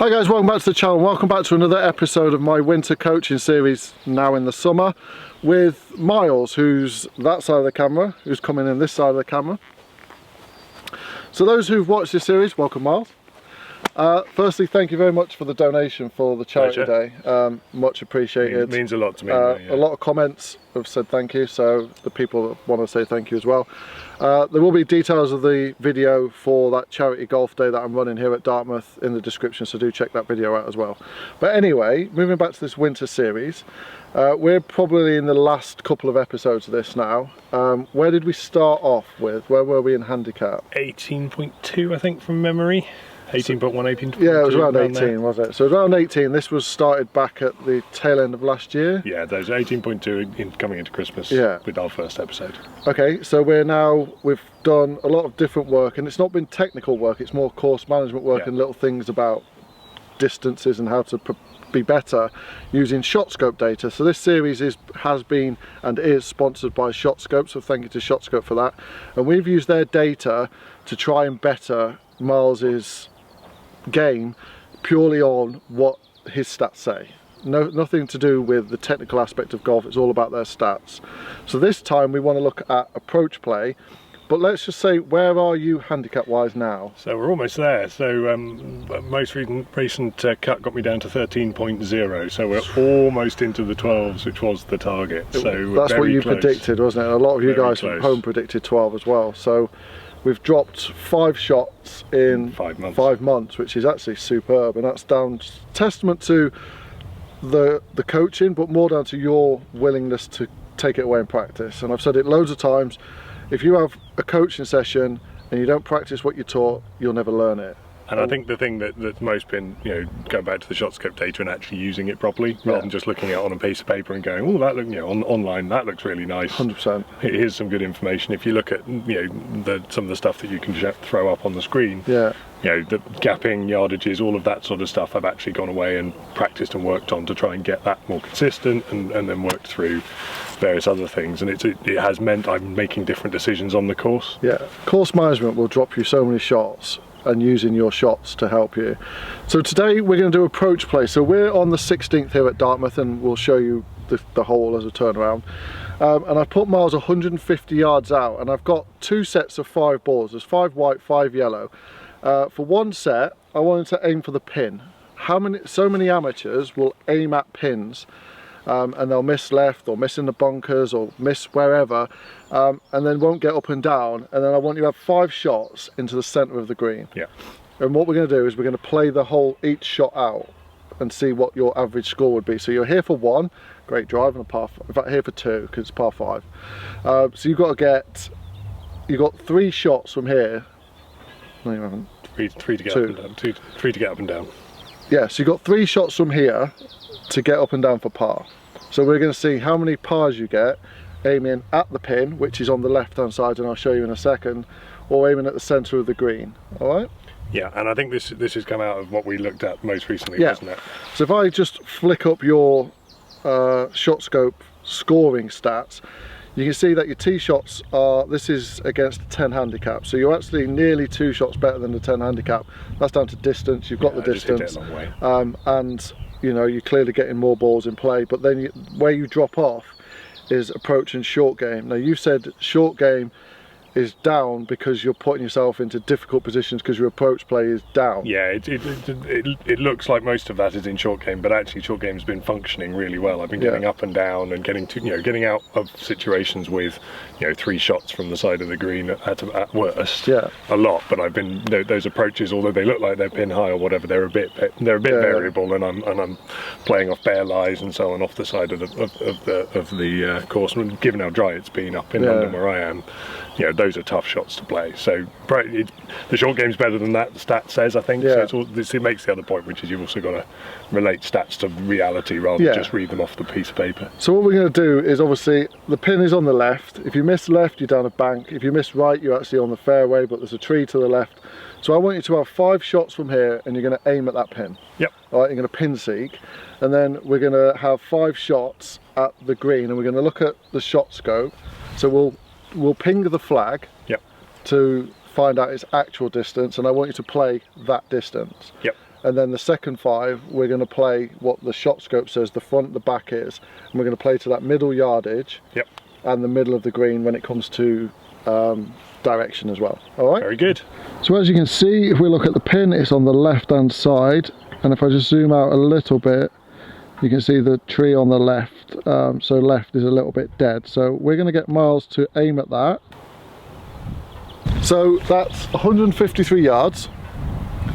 Hi guys, welcome back to the channel. Welcome back to another episode of my winter coaching series now in the summer with Miles, who's that side of the camera, who's coming in this side of the camera. So those who've watched this series, welcome Miles. Firstly, thank you very much for the donation for the charity day. Much appreciated. It means a lot to me. A lot of comments have said thank you, so the people want to say thank you as well. There will be details of the video for that charity golf day that I'm running here at Dartmouth in the description, so do check that video out as well. But anyway, moving back to this winter series, we're probably in the last couple of episodes of this now. Where did we start off with? Where were we in handicap? 18.2, I think, from memory. 18.1, 18.2. Yeah, it was around 18, wasn't it? So around 18, this was started back at the tail end of last year. Yeah, those 18.2 coming into Christmas with our first episode. Okay, so we've done a lot of different work, and it's not been technical work, it's more course management work and little things about distances and how to be better using ShotScope data. So this series has been and is sponsored by ShotScope, so thank you to ShotScope for that. And we've used their data to try and better Miles's game purely on what his stats say. Nothing to do with the technical aspect of golf, it's all about their stats. So this time we want to look at approach play, but let's just say, where are you handicap wise now? So we're almost there. So most recent cut got me down to 13.0, so we're almost into the 12s, which was the target. So that's what you predicted, wasn't it? And a lot of you guys from home predicted 12 as well. So we've dropped 5 shots in 5 months, which is actually superb, and that's down testament to the coaching, but more down to your willingness to take it away and practice. And I've said it loads of times, if you have a coaching session and you don't practice what you taught, you'll never learn it. And I think the thing that's most been, going back to the ShotScope data and actually using it properly, rather than just looking at it on a piece of paper and going, oh, that look, online that looks really nice. 100%. Here's some good information. If you look at, some of the stuff that you can throw up on the screen, the gapping, yardages, all of that sort of stuff, I've actually gone away and practiced and worked on to try and get that more consistent, and then worked through various other things. And it has meant I'm making different decisions on the course. Yeah, course management will drop you so many shots, and using your shots to help you. So today we're going to do approach play. So we're on the 16th here at Dartmouth, and we'll show you the hole as a turnaround. And I put Miles 150 yards out, and I've got 2 sets of 5 balls. There's 5 white, 5 yellow. For one set, I wanted to aim for the pin. So many amateurs will aim at pins, and they'll miss left or miss in the bunkers or miss wherever, and then won't get up and down. And then I want you to have 5 shots into the centre of the green. Yeah. And what we're going to do is we're going to play the whole each shot out and see what your average score would be. So you're here for 1, great drive, and a par 5. In fact, here for 2 because it's par 5. So you've got 3 shots from here. No, you haven't. 3 to get up and down. 3 to get up and down. Yeah, so you've got 3 shots from here to get up and down for par. So we're going to see how many pars you get aiming at the pin, which is on the left hand side, and I'll show you in a second, or aiming at the centre of the green. Alright? Yeah, and I think this has come out of what we looked at most recently, wasn't it? So if I just flick up your ShotScope scoring stats, you can see that your tee shots this is against a 10 handicap, so you're actually nearly 2 shots better than the 10 handicap. That's down to distance, you've got the distance, just hit it a long way. And you're clearly getting more balls in play, but then where you drop off is approach and short game. Now you said short game is down because you're putting yourself into difficult positions because your approach play is down. Yeah, it looks like most of that is in short game, but actually short game's been functioning really well. I've been getting up and down and getting out of situations with 3 shots from the side of the green at worst. Yeah, a lot. But I've been those approaches, although they look like they're pin high or whatever, they're a bit variable, and I'm playing off bare lies and so on off the side of the course. And given how dry it's been up in London where I am, those are tough shots to play. So the short game's better than that, the stat says, I think. Yeah. So it makes the other point, which is you've also got to relate stats to reality rather than just read them off the piece of paper. So what we're going to do is, obviously, the pin is on the left. If you miss left, you're down a bank. If you miss right, you're actually on the fairway, but there's a tree to the left. So I want you to have 5 shots from here, and you're going to aim at that pin. Yep. All right, you're going to pin seek, and then we're going to have 5 shots at the green, and we're going to look at the ShotScope. So we'll ping the flag to find out its actual distance, and I want you to play that distance. Yep. and then the second 5 we're going to play what the shot scope says the front, the back is, and we're going to play to that middle yardage. Yep. And the middle of the green when it comes to direction as well. All right. Very good. So as you can see, if we look at the pin, it's on the left-hand side, and if I just zoom out a little bit, you can see the tree on the left. So left is a little bit dead. So we're going to get Miles to aim at that. So that's 153 yards.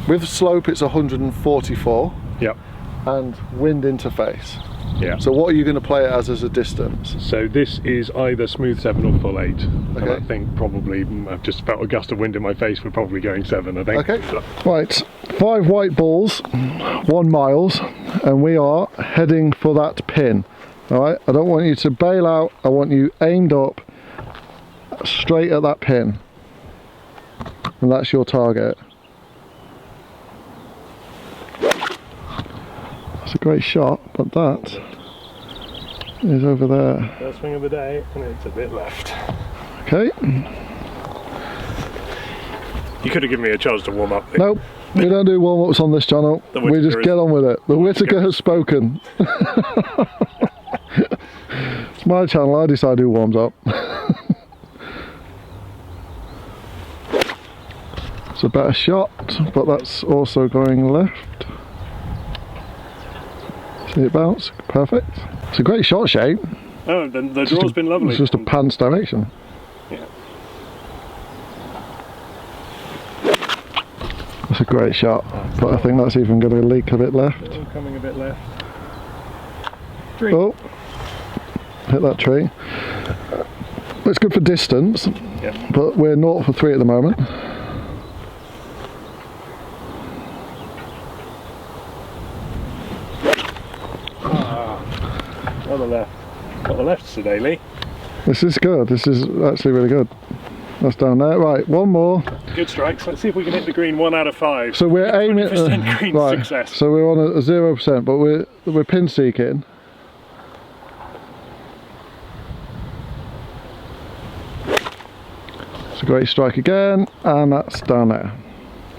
With slope, it's 144. Yep. And wind interface. Yeah. So what are you going to play it as a distance? So this is either smooth 7 or full 8. And Okay. I think probably, I've just felt a gust of wind in my face, we're probably going 7, I think. Okay. Right, 5 white balls, 1 Miles, and we are heading for that pin. All right, I don't want you to bail out, I want you aimed up straight at that pin. And that's your target. That's a great shot, but that is over there. First swing of the day, and it's a bit left. Okay. You could have given me a chance to warm up. Nope, we don't do warm-ups on this channel. The We just Whittaker get on with it. The Whittaker has spoken. It's my channel, I decide who warms up. It's a better shot, but that's also going left. See it bounce? Perfect. It's a great shot shape. Oh, the draw's been lovely. It's just a pants direction. Yeah. That's a great shot, but I think that's even going to leak a bit left. Still coming a bit left. Tree. Oh, hit that tree. It's good for distance, Yeah. but we're 0 for 3 at the moment. On the left. Got the left today, Lee. This is good. This is actually really good. That's down there. Right, one more. Good strikes. Let's see if we can hit the green 1 out of 5. So we're aiming 20% green right. success. So we're on a 0%, but we're pin seeking. It's a great strike again, and that's down there.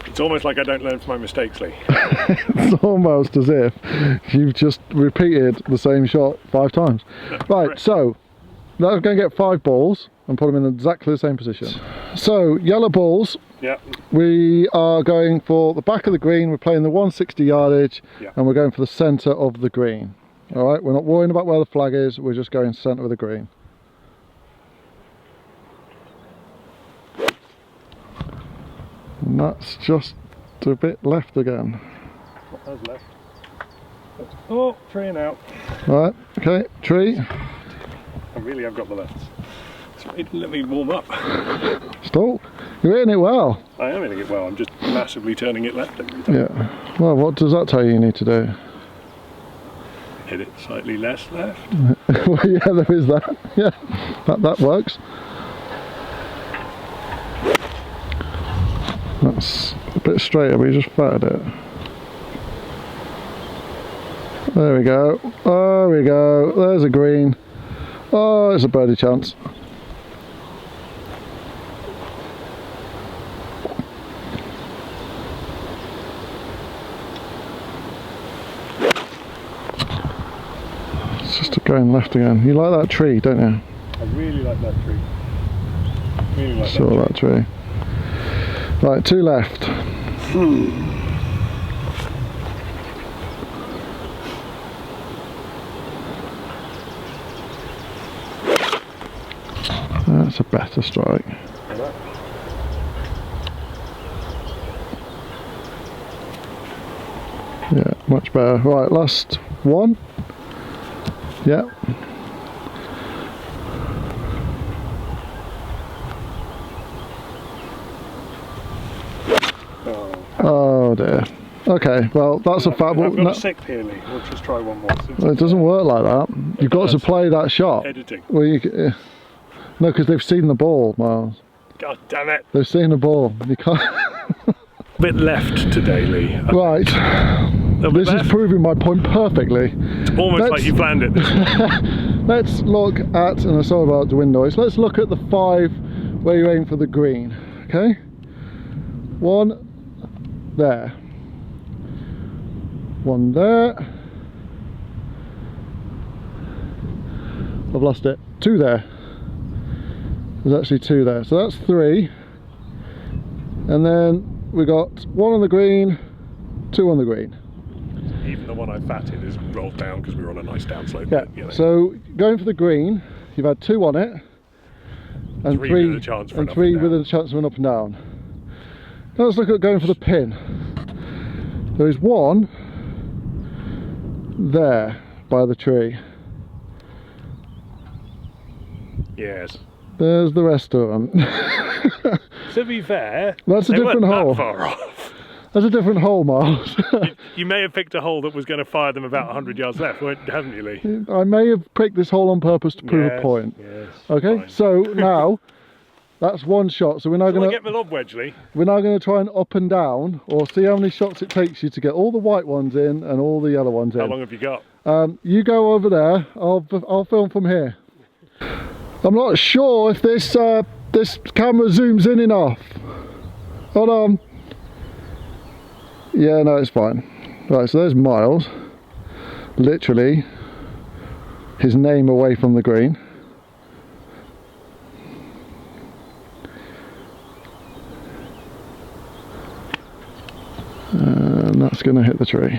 It's almost like I don't learn from my mistakes, Lee. It's almost as if you've just repeated the same shot 5 times. Right, correct. so now we're going to get 5 balls and put them in exactly the same position. So yellow balls, Yeah. we are going for the back of the green. We're playing the 160 yardage, Yeah. and we're going for the centre of the green. All right, we're not worrying about where the flag is. We're just going centre of the green. And that's just a bit left again. That's left. Oh, tree and out. All right, okay, tree. I really have got the lefts. So it didn't let me warm up. Stall. You're hitting it well. I am hitting it well. I'm just massively turning it left every time. Yeah. Well, what does that tell you need to do? Hit it slightly less left. Well, yeah, there is that. Yeah, that works. That's a bit straighter, but you just flattered it. There we go. There we go. There's a green. Oh, it's a birdie chance. It's just going left again. You like that tree, don't you? I really like that tree. Really like Saw that tree. Right, 2 left. That's a better strike. that. Yeah, much better. Right, last one. Yeah. Oh dear. Okay, well that's a fact. I've got a 6 here, Lee. We'll just try one more. It doesn't work like that. You've got to play that shot. Editing. Well, no, because they've seen the ball, Miles. God damn it. They've seen the ball. You can't. Bit left today, Lee. Right. bit This left. is proving my point perfectly. Almost like you planned it. Let's look at, and I'm sorry about the wind noise, let's look at the 5 where you aim for the green. Okay? 1 there. One there. I've lost it. Two there. There's actually two there. So that's three. And then we got one on the green, two on the green. Even the one I fatted is rolled down because we were on a nice downslope. Yeah. You know. So going for the green, you've had two on it. And Three with a chance for an up three and with down. a chance of an up and down. Now let's look at going for the pin. There is one there by the tree. Yes. There's the rest of them. To be fair, That's a they different weren't hole. that far off. That's a different hole, Miles. You may have picked a hole that was going to fire them about 100 yards left, haven't you, Lee? I may have picked this hole on purpose to prove a point. Yes. Okay, fine. so now that's one shot. So we're now Shall I going get my lob wedge, Lee? to try and up and down, or see how many shots it takes you to get all the white ones in and all the yellow ones in. How long have you got? You go over there. I'll film from here. I'm not sure if this camera zooms in enough. Hold on. Yeah, no, it's fine. Right, so there's Miles. Literally, his name away from the green. And that's going to hit the tree.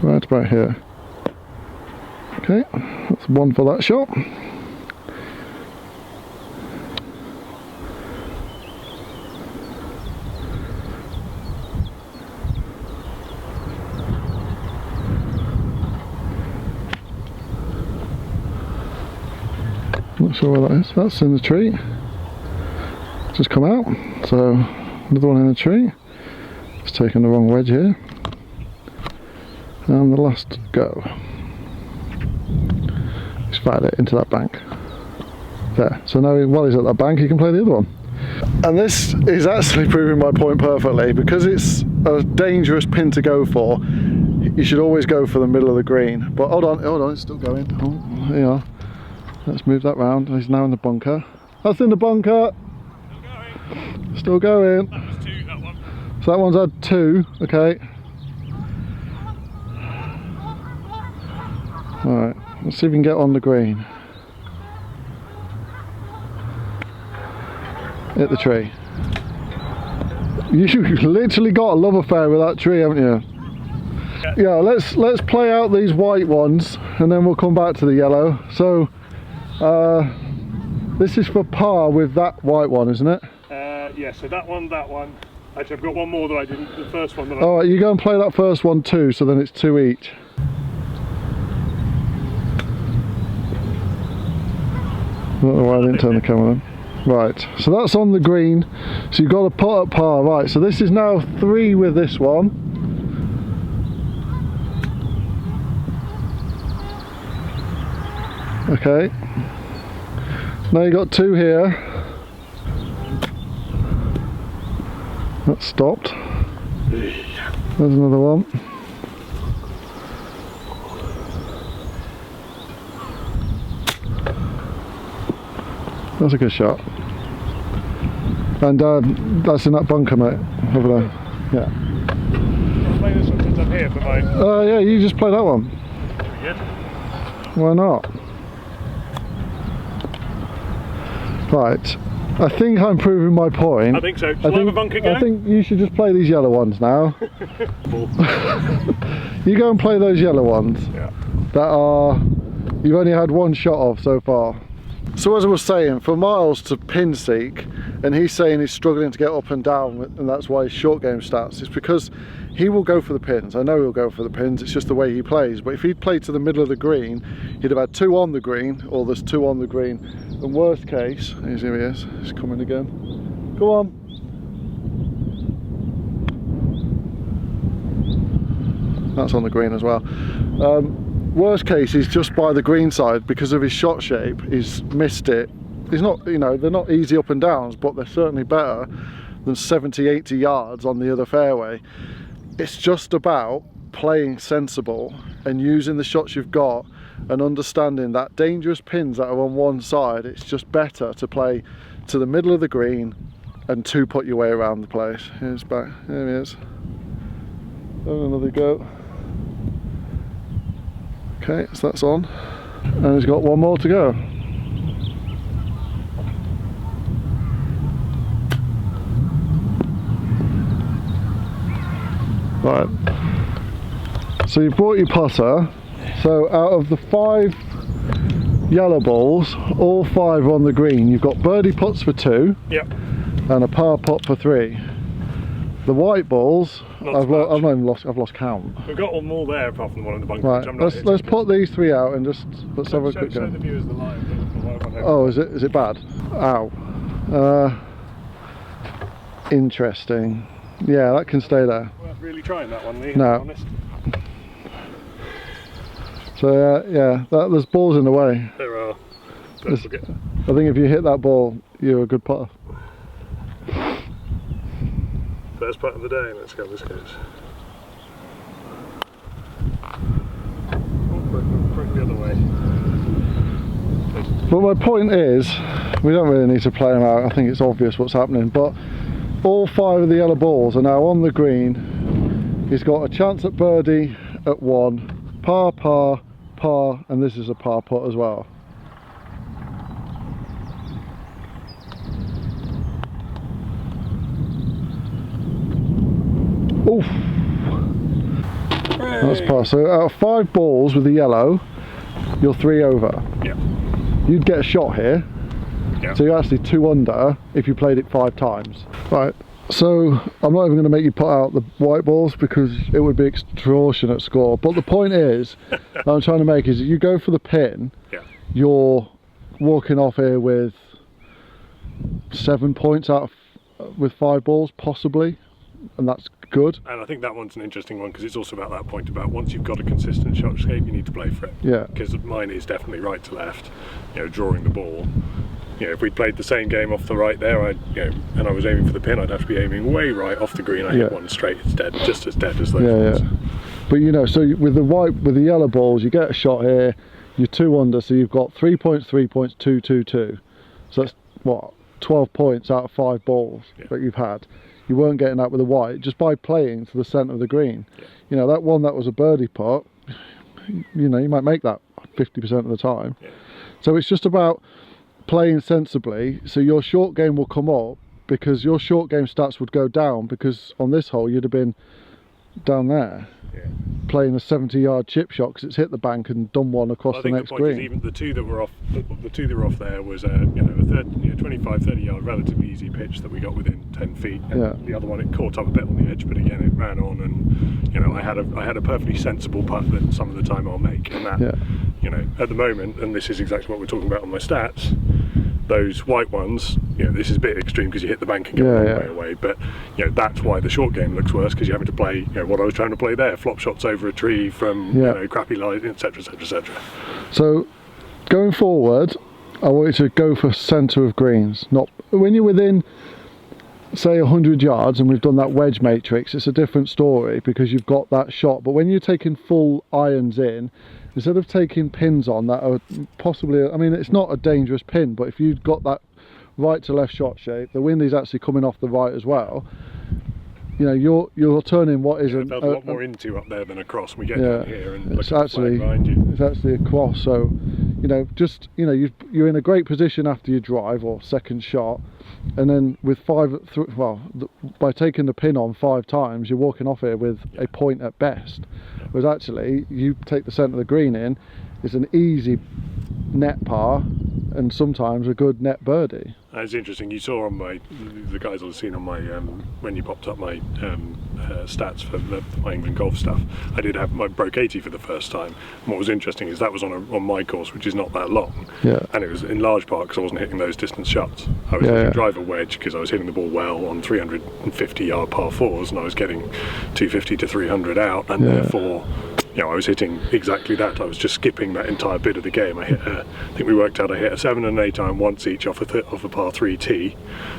Right about here. Okay, that's one for that shot. Not sure where that is. That's in the tree. Just come out. So another one in the tree. It's taken the wrong wedge here. And the last go. He's fired it into that bank. There. So now while he's at that bank, he can play the other one. And this is actually proving my point perfectly, because it's a dangerous pin to go for. You should always go for the middle of the green. But hold on, it's still going. Oh, there you are. Let's move that round. He's now in the bunker. That's in the bunker. Still going. That was two, that one. So that one's had two. Okay. Alright, let's see if we can get on the green. Hit the tree. You've literally got a love affair with that tree, haven't you? Yeah, let's play out these white ones and then we'll come back to the yellow. So this is for par with that white one, isn't it? Yeah, so that one. Actually, I've got one more that I didn't. The first one that I. Alright, you go and play that first one too, so then it's two each. I don't know why I didn't turn the camera on. Right, so that's on the green, so you've got to put at par. Right, so this is now three with this one. Okay, now you got two here. That's stopped. There's another one. That's a good shot. And that's in that bunker, mate, over there. Yeah. I'll play this one since I'm here for mine. Yeah, you just play that one. Good. Why not? Right. I think I'm proving my point. I think so. Shall I have a bunker going? I think you should just play these yellow ones now. You go and play those yellow ones. Yeah. That are you've only had one shot of so far. So as I was saying, for Miles to pin seek, and he's saying he's struggling to get up and down, and that's why his short game starts, it's because he will go for the pins. I know he'll go for the pins, it's just the way he plays. But if he'd played to the middle of the green, he'd have had two on the green, or there's two on the green. And worst case, here he is, he's coming again. Go on. That's on the green as well. Worst case, he's just by the green side because of his shot shape. He's missed it. He's not, you know, they're not easy up and downs, but they're certainly better than 70, 80 yards on the other fairway. It's just about playing sensible and using the shots you've got and understanding that dangerous pins that are on one side, it's just better to play to the middle of the green and two put your way around the place. Here's back, there he is. Have another go. Okay, so that's on, and he's got one more to go. Right, so you've brought your putter. So out of the 5 yellow balls, all 5 are on the green. You've got birdie putts for 2, Yep. and a par putt for 3. The white balls, I've not even lost. I've lost count. We've got one more there apart from the one in the bunker. Right, Which I'm not let's put these 3 out and just let's have a quick show go. the viewers the line. The white one over. Oh, is it bad? Ow. Interesting. Yeah, that can stay there. Worth really trying that one, Lee. No. To be honest. So yeah, there's balls in the way. There are. But There's- we'll get I think if you hit that ball, you're a good putter. first putt of the day. Let's see how this goes. Quick the other way. But my point is, we don't really need to play them out. I think it's obvious what's happening. But all 5 of the yellow balls are now on the green. He's got a chance at birdie at 1, par, par, par, and this is a par putt as well. Oof. That's par. So out of 5 balls with the yellow, you're 3 over. Yeah. You'd get a shot here. Yeah. So you're actually 2 under if you played it 5 times. Right, so I'm not even going to make you put out the white balls because it would be extortionate score. But the point is, that I'm trying to make is you go for the pin, Yeah. you're walking off here with 7 points out of, with 5 balls possibly, and that's good. And I think that one's an interesting one because it's also about that point about once you've got a consistent shot shape, you need to play for it. Yeah. Because mine is definitely right to left, drawing the ball. If we played the same game off the right there, and I was aiming for the pin, I'd have to be aiming way right off the green. I hit one straight, it's dead, just as dead as those ones. Yeah. But so with the yellow balls, you get a shot here, you're 2 under, so you've got 3 points, 3 points, 2, 2, 2. So that's what, 12 points out of 5 balls that you've had. You weren't getting that with the white just by playing to the centre of the green. Yeah. That one that was a birdie putt, you might make that 50% of the time. Yeah. So it's just about playing sensibly, so your short game will come up because your short game stats would go down because on this hole you'd have been down there playing a 70-yard chip shot because it's hit the bank and done one across the next point green. Is even the two that were off there was a 25-30 yard relatively easy pitch that we got within 10 feet. And the other one, it caught up a bit on the edge, but again it ran on, and I had a perfectly sensible putt that some of the time I'll make, and that at the moment, and this is exactly what we're talking about on my stats, those white ones, this is a bit extreme because you hit the bank and go a long way away, but that's why the short game looks worse because you're having to play what I was trying to play there, flop shots over a tree from crappy light, etc, etc, etc. So going forward, I want you to go for centre of greens. Not when you're within, say, 100 yards, and we've done that wedge matrix, it's a different story because you've got that shot. But when you're taking full irons in, instead of taking pins on that are possibly, it's not a dangerous pin, but if you've got that right to left shot shape, the wind is actually coming off the right as well. You're turning what is a lot more into up there than across. We get down here and look at the flag behind you. It's actually across. So, you're in a great position after your drive or second shot, and then with by taking the pin on 5 times, you're walking off here with a point at best. Whereas actually, you take the centre of the green in, it's an easy net par, and sometimes a good net birdie. It's interesting. You saw on the guys will have seen on my when you popped up my stats for my England golf stuff. I broke 80 for the first time. And what was interesting is that was on my course, which is not that long, and it was in large part because I wasn't hitting those distance shots. I was hitting driver wedge because I was hitting the ball well on 350-yard par 4s, and I was getting 250 to 300 out, and therefore. I was hitting exactly that. I was just skipping that entire bit of the game. I think we worked out I hit a 7 and an 8 iron once each off a par 3 tee.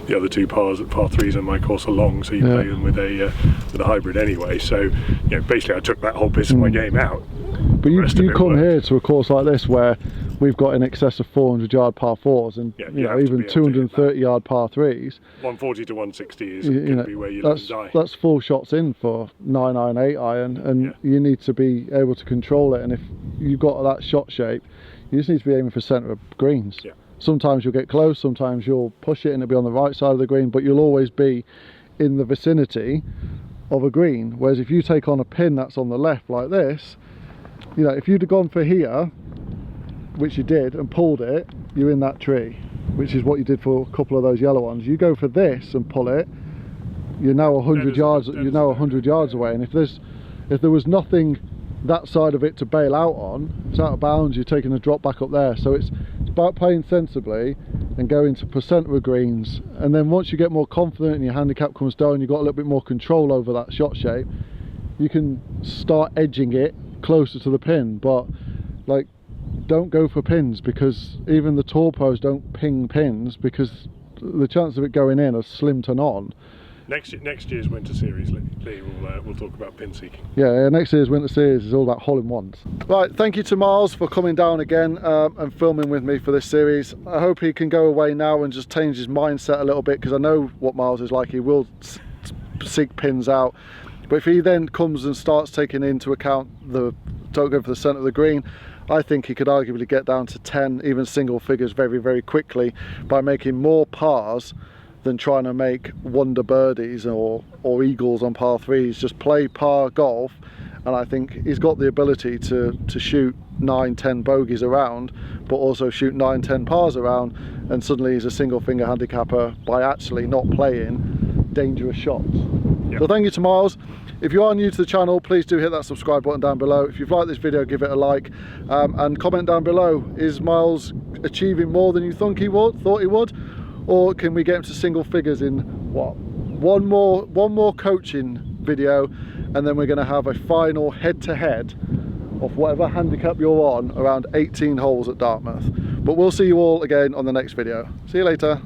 The other 2 par 3s on my course are long, so you play them with a hybrid anyway. So basically I took that whole piece of my game out. But you come here to a course like this where we've got in excess of 400-yard par 4s and even 230-yard par 3s. 140 to 160 is going to be where you live and die. That's 4 shots in for 9 iron, 8 iron, and you need to be able to control it. And if you've got that shot shape, you just need to be aiming for centre of greens. Yeah. Sometimes you'll get close, sometimes you'll push it and it'll be on the right side of the green, but you'll always be in the vicinity of a green. Whereas if you take on a pin that's on the left like this, you know, if you'd have gone for here, which you did, and pulled it, you're in that tree, which is what you did for a couple of those yellow ones. You go for this and pull it, you're now 100 yards. You're now 100 yards away, and if there was nothing that side of it to bail out on, it's out of bounds. You're taking a drop back up there. So it's about playing sensibly and going to percent of greens, and then once you get more confident and your handicap comes down, you've got a little bit more control over that shot shape, you can start edging it closer to the pin. But like, don't go for pins, because even the tour pros don't ping pins, because the chance of it going in are slim to none. Next year's Winter Series, Lee, we'll talk about pin seeking. Yeah, next year's Winter Series is all about hole-in-ones. Right, thank you to Miles for coming down again and filming with me for this series. I hope he can go away now and just change his mindset a little bit, because I know what Miles is like. He will seek pins out, but if he then comes and starts taking into account the don't go for the centre of the green, I think he could arguably get down to 10, even single figures very, very quickly by making more pars than trying to make wonder birdies or eagles on par threes. Just play par golf, and I think he's got the ability to shoot 9-10 bogeys around, but also shoot 9-10 pars around, and suddenly he's a single finger handicapper by actually not playing dangerous shots. Yep. So thank you to Miles. If you are new to the channel, please do hit that subscribe button down below. If you've liked this video, give it a like, and comment down below, is Miles achieving more than you thought he would? Or can we get him to single figures in what? One more coaching video, and then we're going to have a final head-to-head of whatever handicap you're on around 18 holes at Dartmouth. But we'll see you all again on the next video. See you later.